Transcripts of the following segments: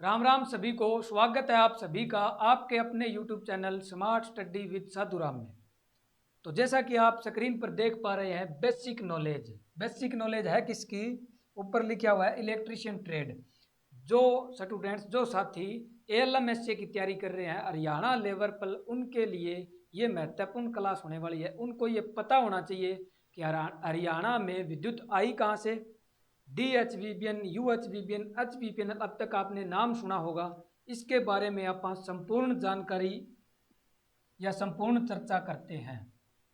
राम राम सभी को। स्वागत है आप सभी का आपके अपने YouTube channel smart study with Sadhuram में। तो जैसा कि आप स्क्रीन पर देख पा रहे हैं, बेसिक नॉलेज है किसकी? ऊपर लिखा हुआ है इलेक्ट्रीशियन ट्रेड। जो स्टूडेंट्स, जो साथी ALMSC की तैयारी कर रहे हैं हरियाणा लेवल पर, उनके लिए ये महत्वपूर्ण क्लास होने वाली है। उनको ये पता होना चाहिए कि हरियाणा में विद्युत आई कहाँ से। DHVBN, UHVBN, HVBN अब तक आपने नाम सुना होगा। इसके बारे में आप संपूर्ण जानकारी या संपूर्ण चर्चा करते हैं।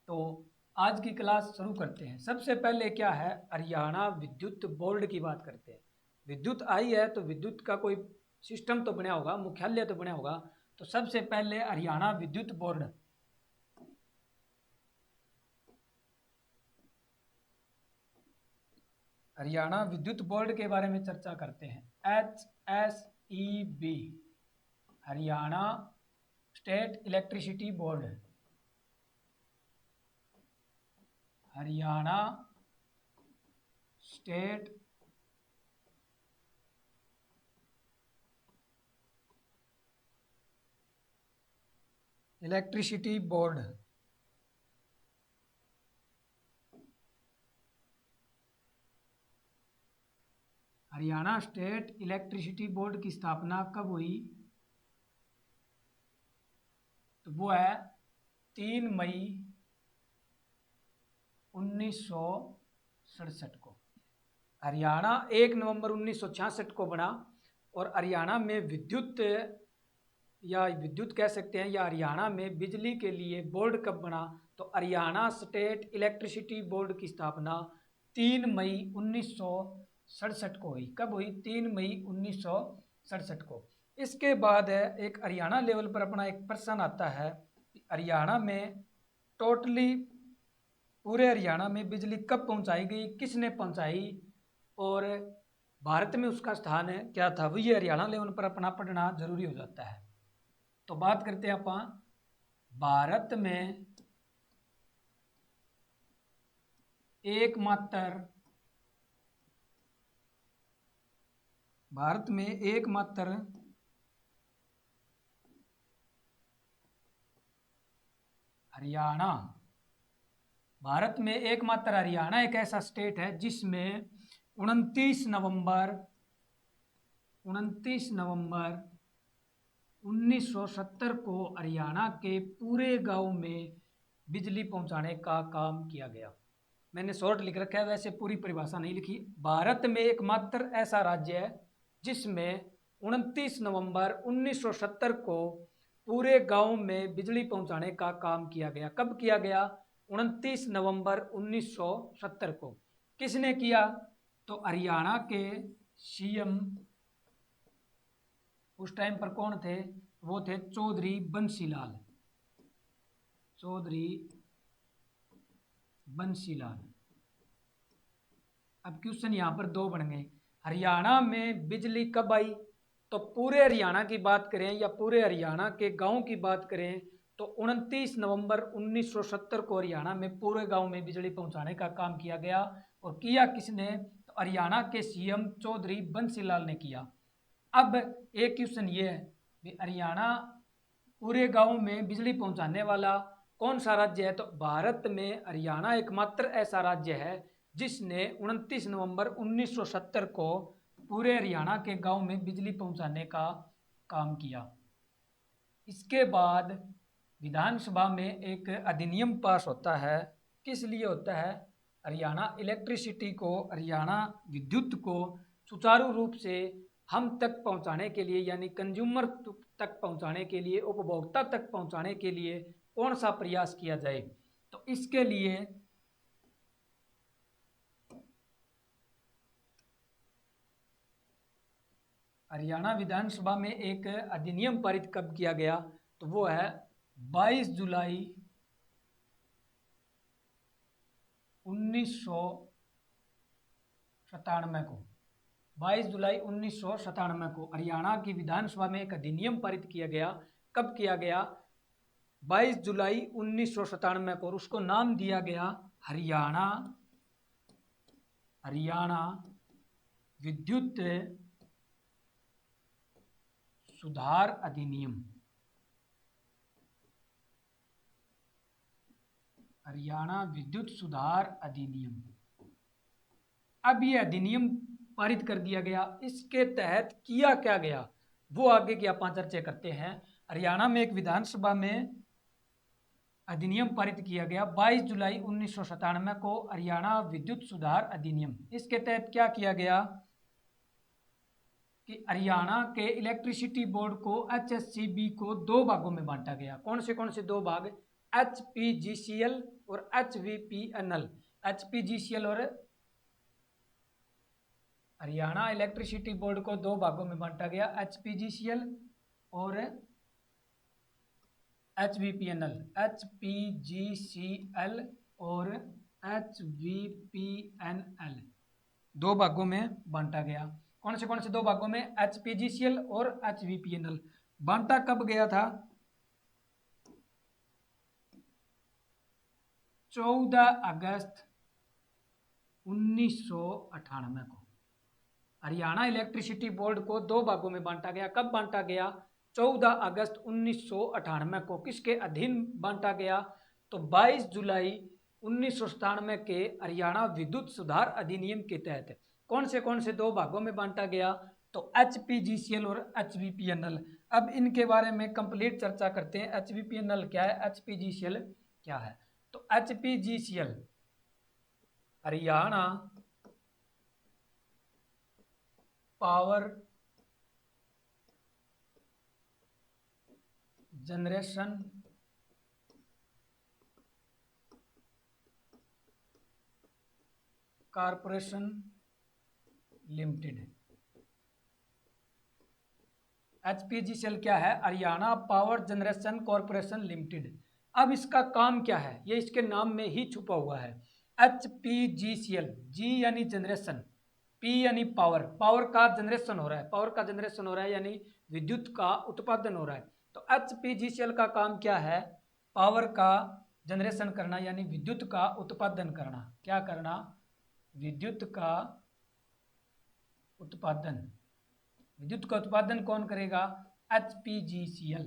तो आज की क्लास शुरू करते हैं। सबसे पहले क्या है, हरियाणा विद्युत बोर्ड की बात करते हैं। विद्युत आई है तो विद्युत का कोई सिस्टम तो बना होगा, मुख्यालय तो बना होगा। तो सबसे पहले हरियाणा विद्युत बोर्ड, हरियाणा विद्युत बोर्ड के बारे में चर्चा करते हैं। HSEB, Haryana state electricity board, Haryana state electricity board, Haryana state electricity board की स्थापना कब हुई? तो वो है 3 मई 1967 को। हरियाणा 1 नवंबर 1966 को बना। और हरियाणा में विद्युत, या विद्युत कह सकते हैं, या हरियाणा में बिजली के लिए बोर्ड कब बना? तो हरियाणा स्टेट इलेक्ट्रिसिटी बोर्ड की स्थापना 3 मई 1967 को हुई। कब हुई? 3 मई 1967 को। इसके बाद है एक हरियाणा लेवल पर अपना एक प्रश्न आता है, हरियाणा में टोटली पूरे हरियाणा में बिजली कब पहुंचाई गई, किसने पहुंचाई, और भारत में उसका स्थान है क्या था? वो ये हरियाणा लेवल पर अपना पढ़ना जरूरी हो जाता है। तो बात करते हैं अपन भारत में एकमात्र, हरियाणा, भारत में एकमात्र हरियाणा एक ऐसा स्टेट है जिसमें 29 नवंबर 1970 को हरियाणा के पूरे गांव में बिजली पहुंचाने का काम किया गया। मैंने शॉर्ट लिख रखा है, वैसे पूरी परिभाषा नहीं लिखी। भारत में एकमात्र ऐसा राज्य है जिसमें 29 नवंबर 1970 को पूरे गांव में बिजली पहुंचाने का काम किया गया। कब किया गया? 29 नवंबर 1970 को। किसने किया? तो हरियाणा के CM उस टाइम पर कौन थे? वो थे चौधरी बंसीलाल, चौधरी बंसीलाल। अब क्वेश्चन यहाँ पर दो बन गए। हरियाणा में बिजली कब आई? तो पूरे हरियाणा की बात करें या पूरे हरियाणा के गांव की बात करें तो 29 नवंबर 1970 को हरियाणा में पूरे गांव में बिजली पहुंचाने का काम किया गया। और किया किसने? तो हरियाणा के CM चौधरी बंसीलाल ने किया। अब एक क्वेश्चन ये है कि हरियाणा पूरे गांव में बिजली पहुंचाने वाला कौन सा राज्य है? तो भारत में हरियाणा एकमात्र ऐसा राज्य है जिसने 29 नवंबर 1970 को पूरे हरियाणा के गांव में बिजली पहुंचाने का काम किया। इसके बाद विधानसभा में एक अधिनियम पास होता है। किस लिए होता है? हरियाणा इलेक्ट्रिसिटी को, हरियाणा विद्युत को सुचारू रूप से हम तक पहुंचाने के लिए, यानी कंज्यूमर तक पहुंचाने के लिए, उपभोक्ता तक पहुंचाने के लिए कौन सा प्रयास किया जाए? तो इसके लिए हरियाणा विधानसभा में एक अधिनियम पारित कब किया गया? तो वो है 22 जुलाई 1997 को। 22 जुलाई 1997 को हरियाणा की विधानसभा में एक अधिनियम पारित किया गया। कब किया गया? 22 जुलाई 1997 को। और उसको नाम दिया गया हरियाणा विद्युत सुधार अधिनियम, हरियाणा विद्युत सुधार अधिनियम। अब ये अधिनियम पारित कर दिया गया। इसके तहत किया क्या गया वो आगे की अपन चर्चा करते हैं। हरियाणा में एक विधानसभा में अधिनियम पारित किया गया 22 जुलाई 1997 को, हरियाणा विद्युत सुधार अधिनियम। इसके तहत क्या किया गया कि हरियाणा के इलेक्ट्रिसिटी बोर्ड को HSCB को दो भागों में बांटा गया। कौन से दो भाग? HPGCL और HVPNL। HPGCL और हरियाणा इलेक्ट्रिसिटी बोर्ड को दो भागों में बांटा गया, HPGCL और HVPNL। HPGCL और HVPNL दो भागों में बांटा गया। कौन से दो भागों में? HPGCL और HVPNL। बांटा कब गया था? 14 अगस्त 1998 को हरियाणा इलेक्ट्रिसिटी बोर्ड को दो भागों में बांटा गया। कब बांटा गया? 14 अगस्त 1998 को। किसके अधीन बांटा गया? तो 22 जुलाई 1997 के हरियाणा विद्युत सुधार अधिनियम के तहत। कौन से दो भागों में बांटा गया? तो HPGCL और HVPNL। अब इनके बारे में कंप्लीट चर्चा करते हैं। HVPNL क्या है, HPGCL क्या है? तो HPGCL Haryana power generation corporation limited. HPGCL क्या है? Haryana power generation corporation limited. अब इसका काम क्या है ये इसके नाम में ही छुपा हुआ है। HPGCL, G यानी जनरेशन, P यानी पावर, पावर का जनरेशन हो रहा है, यानी विद्युत का उत्पादन हो रहा है। तो HPGCL का काम क्या है? पावर का जनरेशन करना, यानी विद्युत का उत्पादन करना। क्या करना? विद्युत का उत्पादन। विद्युत का उत्पादन कौन करेगा? HPGCL।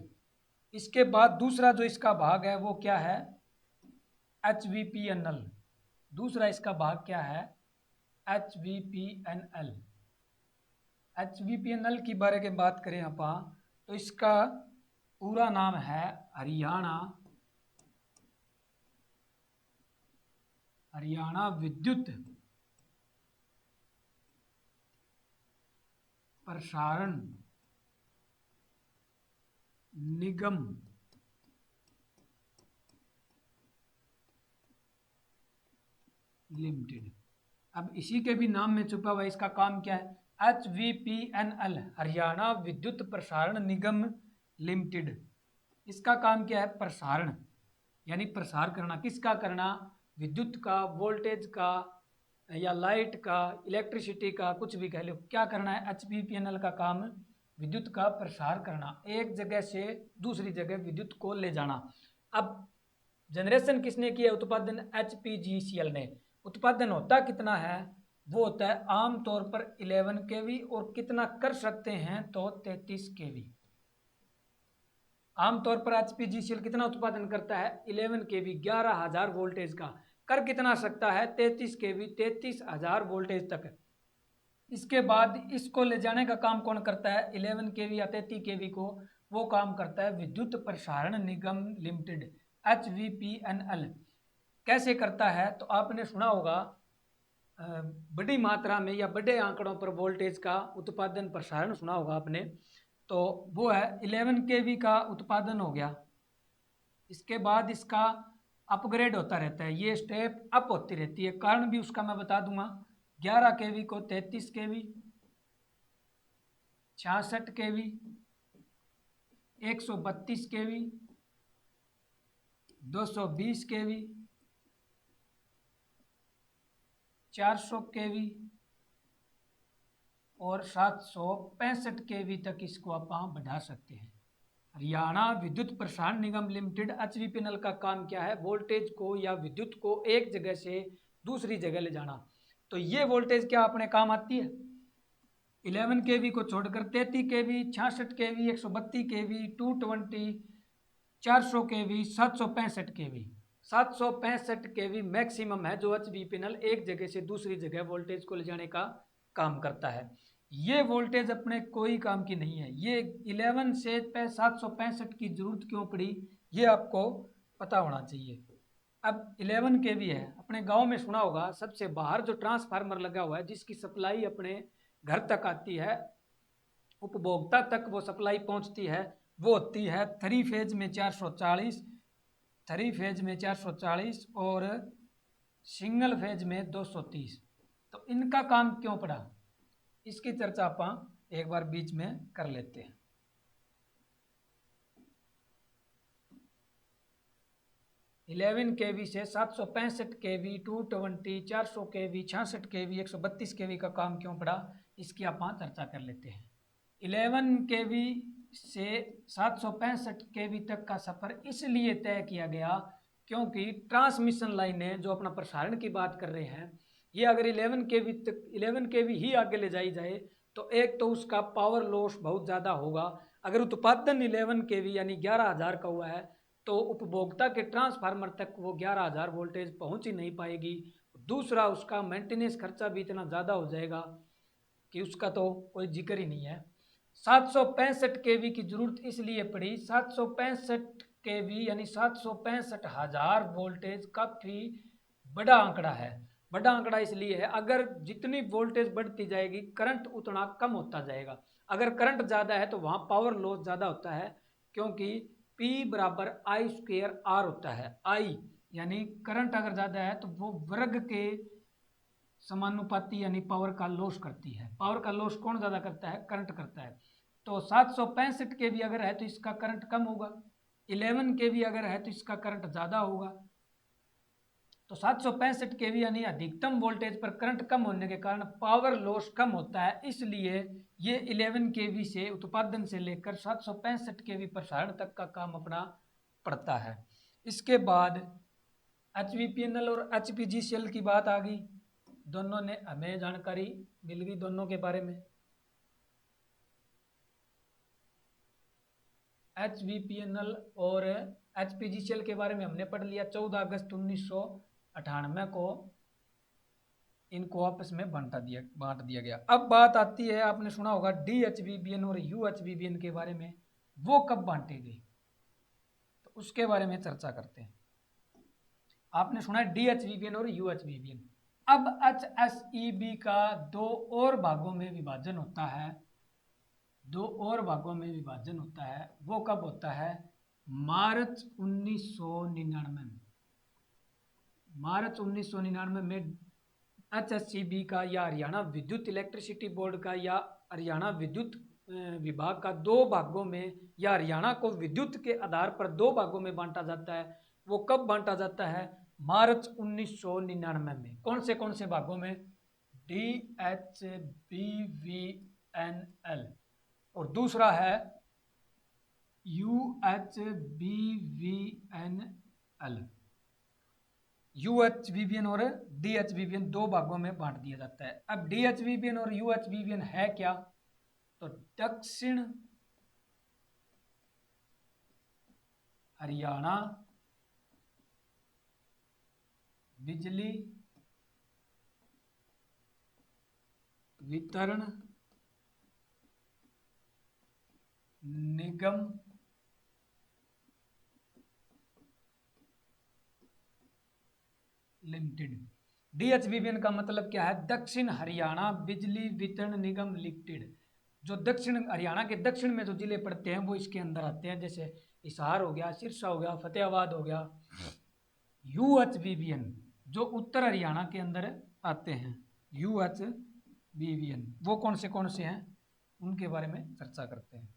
इसके बाद दूसरा जो इसका भाग है वो क्या है? HVPNL। दूसरा इसका भाग क्या है? HVPNL। HVPNL की बारे में बात करें अपन तो इसका पूरा नाम है हरियाणा विद्युत प्रसारण निगम लिमिटेड। अब इसी के भी नाम में छुपा हुआ इसका काम क्या है? HVPNL हरियाणा विद्युत प्रसारण निगम लिमिटेड। इसका काम क्या है? प्रसारण, यानी प्रसार करना। किसका करना? विद्युत का, वोल्टेज का या लाइट का, इलेक्ट्रिसिटी का, कुछ भी कह लो। क्या करना है? HVPNL का काम विद्युत का प्रसार करना, एक जगह से दूसरी जगह विद्युत को ले जाना। अब जनरेशन किसने किया? उत्पादन HPGCL ने। उत्पादन होता कितना है? वो होता है आमतौर पर 11 kV और कितना कर सकते हैं तो 33 kV। आमतौर पर HPGCL कितना उत्पादन करता है? 11 kV, 11,000 वोल्टेज का। कर कितना सकता है? 33 kV, 33,000 वोल्टेज तक। इसके बाद इसको ले जाने का काम कौन करता है? 11 kV या 33 kV को वो काम करता है विद्युत प्रसारण निगम लिमिटेड, HVPNL। कैसे करता है? तो आपने सुना होगा बड़ी मात्रा में या बड़े आंकड़ों पर वोल्टेज का उत्पादन प्रसारण सुना होगा आपने। तो वो है 11 kV का उत्पादन हो गया। इसके बाद इसका अपग्रेड होता रहता है, ये स्टेप अप होती रहती है। कारण भी उसका मैं बता दूंगा। 11 kV को 33 kV, 66 kV, 132 kV, 220 kV, 400 kV और 765 kV तक इसको आप बढ़ा सकते हैं। हरियाणा विद्युत प्रसारण निगम लिमिटेड HVPNL का काम क्या है? वोल्टेज को या विद्युत को एक जगह से दूसरी जगह ले जाना। तो ये वोल्टेज क्या अपने काम आती है? 11 kV को छोड़कर 33 kV, 66 kV, 132 kV, 220, 400 kV, 765 kV। 765 kV maximum है जो HV एक जगह से दूसरी जगह वोल्टेज को ले जाने का काम करता है। ये वोल्टेज अपने कोई काम की नहीं है। ये 11 से 765 की जरूरत क्यों पड़ी, ये आपको पता होना चाहिए। अब 11 kV है, अपने गांव में सुना होगा सबसे बाहर जो ट्रांसफार्मर लगा हुआ है जिसकी सप्लाई अपने घर तक आती है, उपभोक्ता तक वो सप्लाई पहुंचती है, वो होती है 3 फेज में 440, 3 फेज में 440 और सिंगल फेज में 230। तो इनका काम क्यों पड़ा, इसकी चर्चा आप एक बार बीच में कर लेते हैं। इलेवन kV से 765 kV, 220, 400 kV, 66 kV, 132 kV का काम क्यों पड़ा, इसकी आप चर्चा कर लेते हैं। 11 kV से 765 kV तक का सफर इसलिए तय किया गया क्योंकि ट्रांसमिशन लाइनें जो अपना प्रसारण की बात कर रहे हैं, ये अगर 11 kV ही आगे ले जाई जाए तो एक तो उसका पावर लॉस बहुत ज़्यादा होगा। अगर उत्पादन 11 kV यानी 11,000 का हुआ है तो उपभोक्ता के ट्रांसफार्मर तक वो 11,000 वोल्टेज पहुंच ही नहीं पाएगी। दूसरा, उसका मेंटेनेंस खर्चा भी इतना ज़्यादा हो जाएगा कि उसका तो कोई जिक्र ही नहीं है। 765 kV की जरूरत इसलिए पड़ी, 765 kV यानी 765,000 वोल्टेज काफ़ी बड़ा आंकड़ा है। बड़ा आंकड़ा इसलिए है, अगर जितनी वोल्टेज बढ़ती जाएगी करंट उतना कम होता जाएगा। अगर करंट ज़्यादा है तो वहाँ पावर लॉस ज़्यादा होता है, क्योंकि P बराबर I²R होता है। I यानी करंट अगर ज़्यादा है तो वो वर्ग के समानुपाती यानी पावर का लॉस करती है। पावर का लॉस कौन ज़्यादा करता है, करंट करता है। तो 765 kV अगर है तो इसका करंट कम होगा, 11 kV अगर है तो इसका करंट ज़्यादा होगा। तो 765 kV यानी अधिकतम वोल्टेज पर करंट कम होने के कारण पावर लॉस कम होता है, इसलिए ये 11 kV से उत्पादन से लेकर 765 kV प्रसारण तक का काम अपना पड़ता है। इसके बाद HVPNL और HPGCL की बात आ गई, दोनों ने हमें जानकारी मिल गई दोनों के बारे में। HVPNL और HPGCL के बारे में हमने पढ़ लिया। 14 अगस्त 1998 को इनको आपस में बांट दिया गया। अब बात आती है, आपने सुना होगा DHVBN और UHVBN के बारे में, वो कब बांटे गए, तो उसके बारे में चर्चा करते हैं। आपने सुना है DHVBN और UHVBN। अब HSEB का दो और भागों में विभाजन होता है, दो और भागों में विभाजन होता है। वो कब होता है, मार्च 1999 में। मार्च 1999 में HSEB का या हरियाणा विद्युत इलेक्ट्रिसिटी बोर्ड का या हरियाणा विद्युत विभाग का दो भागों में, या हरियाणा को विद्युत के आधार पर दो भागों में बांटा जाता है। वो कब बांटा जाता है, मार्च 1999 में। कौन से भागों में, DHBVNL और दूसरा है UHBVNL। UHBVN और DHBVN दो भागों में बांट दिया जाता है। अब DHBVN और UHBVN है क्या, तो दक्षिण हरियाणा बिजली वितरण निगम लिमिटेड। DHBBN का मतलब क्या है, दक्षिण हरियाणा बिजली वितरण निगम लिमिटेड। जो दक्षिण हरियाणा के दक्षिण में जो जिले पड़ते हैं वो इसके अंदर आते हैं, जैसे हिसार हो गया, सिरसा हो गया, फतेहाबाद हो गया। UHBBN जो उत्तर हरियाणा के अंदर आते हैं, UHBBN वो कौन से हैं, उनके बारे में चर्चा करते हैं।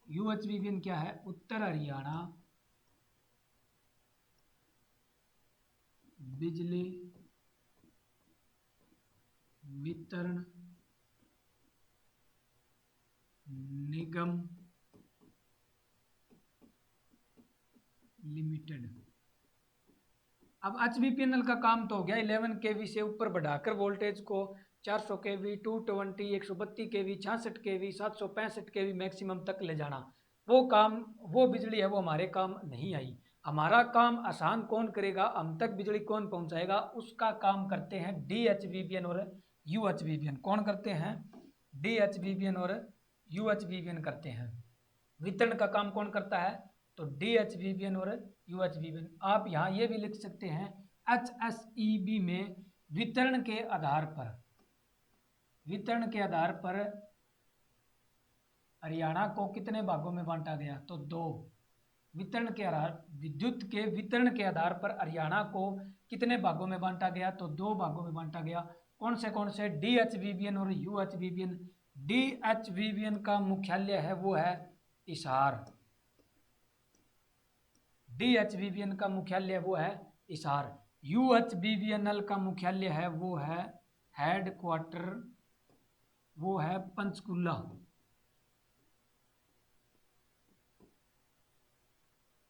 UHBBN क्या है, उत्तर हरियाणा बिजली वितरण निगम लिमिटेड। अब HBPNL का काम तो हो गया 11 kV से ऊपर बढ़ाकर वोल्टेज को 400 kV, 220, 132 kV, 66 kV, 765 kV maximum तक ले जाना, वो बिजली है वो हमारे काम नहीं आई। हमारा काम आसान कौन करेगा, हम तक बिजली कौन पहुंचाएगा, उसका काम करते हैं DHVBN और UHVBN। कौन करते हैं? DHVBN और UHVBN करते हैं। वितरण का काम कौन करता है? तो DHVBN और UHVBN। आप यहाँ ये भी लिख सकते हैं HSEB में वितरण के आधार पर हरियाणा को कितने भागों में बांटा गया? तो 2। विद्युत के वितरण के आधार पर हरियाणा को कितने भागों में बांटा गया? तो 2 भागों में बांटा गया। कौन से? DHVBN और UHVBN। DHVBN का मुख्यालय है वो है हिसार। DHVBN का मुख्यालय वो है हिसार। UHVBNL का मुख्यालय है वो है हेडक्वार्टर, वो है पंचकुला।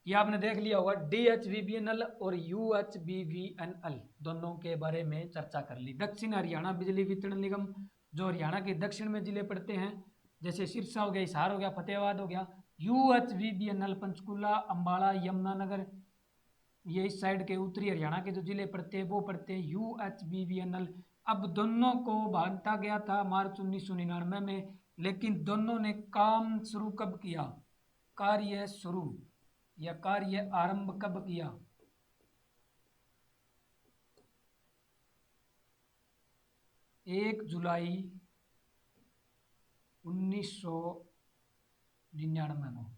ये आपने देख लिया होगा। DHVBNL और UHVBNL दोनों के बारे में चर्चा कर ली। दक्षिण हरियाणा बिजली वितरण निगम जो हरियाणा के दक्षिण में जिले पड़ते हैं, जैसे सिरसा हो गया, हिसार हो गया, फतेहाबाद हो गया। UHVBNL पंचकुला, अम्बाला, यमुनानगर, ये इस साइड के उत्तरी हरियाणा के जो जिले पड़ते हैं वो पड़ते हैं UHVBNL। अब दोनों को बांटा गया था मार्च 1999 में, लेकिन दोनों ने काम शुरू कब किया? कार्य शुरू या कार्य आरंभ कब किया? 1 जुलाई 1999 को।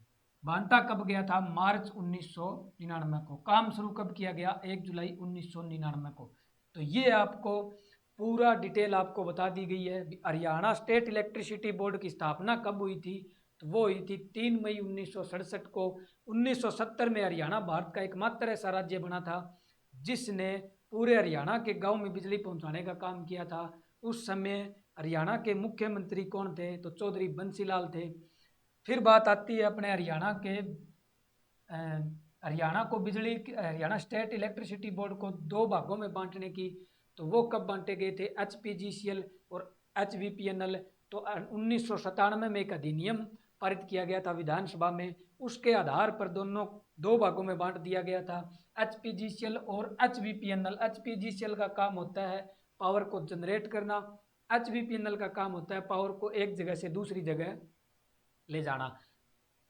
बांटा कब गया था? मार्च 1999 को। काम शुरू कब किया गया? 1 जुलाई 1999 को। तो ये आपको पूरा डिटेल आपको बता दी गई है। हरियाणा स्टेट इलेक्ट्रिसिटी बोर्ड की स्थापना कब हुई थी? तो वो हुई थी 3 मई 1967 को। 1970 में हरियाणा भारत का एकमात्र ऐसा राज्य बना था जिसने पूरे हरियाणा के गांव में बिजली पहुंचाने का काम किया था। उस समय हरियाणा के मुख्यमंत्री कौन थे? तो चौधरी बंसीलाल थे। फिर बात आती है अपने हरियाणा स्टेट इलेक्ट्रिसिटी बोर्ड को 2 भागों में बांटने की। तो वो कब बांटे गए थे? HPGCL और HVPNL। तो 1997 में एक अधिनियम पारित किया गया था विधानसभा में, उसके आधार पर दोनों 2 भागों में बांट दिया गया था, HPGCL और HVPNL। HPGCL का काम होता है पावर को जनरेट करना, HVPNL का काम होता है पावर को एक जगह से दूसरी जगह ले जाना।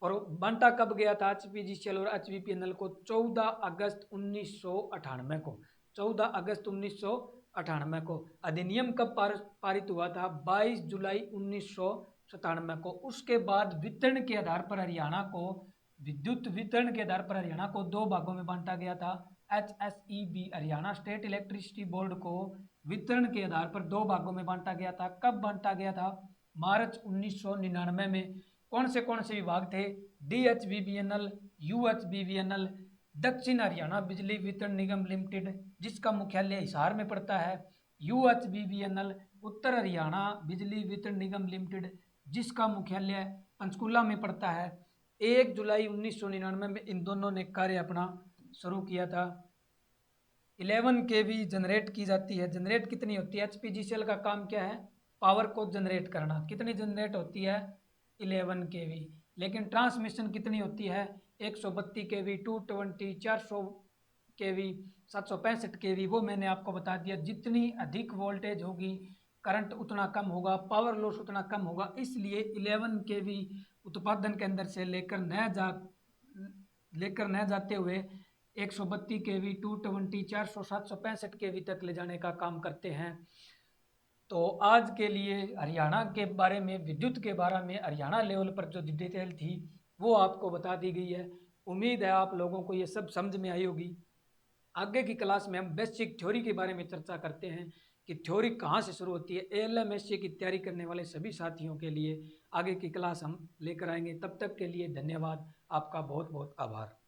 और बांटा कब गया था HPGCL और HVPNL को? 14 अगस्त 1998 को। 14 अगस्त 1998 को। अधिनियम कब पारित हुआ था? 22 जुलाई 1997 को। उसके बाद वितरण के आधार पर हरियाणा को, विद्युत वितरण के आधार पर हरियाणा को 2 भागों में बांटा गया था। HSEB Haryana state electricity board को वितरण के आधार पर 2 भागों में बांटा गया था। कब बांटा गया था? मार्च 1999 में। कौन से विभाग थे? DHVBNL, UHVBNL, दक्षिण हरियाणा बिजली वितरण निगम लिमिटेड जिसका मुख्यालय हिसार में पड़ता है, UHVBNL, उत्तर हरियाणा बिजली वितरण निगम लिमिटेड जिसका मुख्यालय पंचकुला में पड़ता है। 1 जुलाई 1999 में इन दोनों ने कार्य अपना शुरू किया था। 11 kV जनरेट की जाती है। जनरेट कितनी होती है? HPGCL का काम क्या है? पावर को जनरेट करना। कितनी जनरेट होती है? 11 kV। लेकिन ट्रांसमिशन कितनी होती है? 132 kV, 220, 400 kV, 765 kV। वो मैंने आपको बता दिया। जितनी अधिक वोल्टेज होगी करंट उतना कम होगा, पावर लॉस उतना कम होगा। इसलिए 11 kV उत्पादन के अंदर से लेकर न जाते हुए 132 kV, 220, 400, 765 kV तक ले जाने का काम करते हैं। तो आज के लिए हरियाणा के बारे में, विद्युत के बारे में हरियाणा लेवल पर जो डिटेल थी वो आपको बता दी गई है। उम्मीद है आप लोगों को ये सब समझ में आई होगी। आगे की क्लास में हम बेसिक थ्योरी के बारे में चर्चा करते हैं कि थ्योरी कहाँ से शुरू होती है। ALMSC की तैयारी करने वाले सभी साथियों के लिए आगे की क्लास हम लेकर आएंगे। तब तक के लिए धन्यवाद। आपका बहुत बहुत आभार।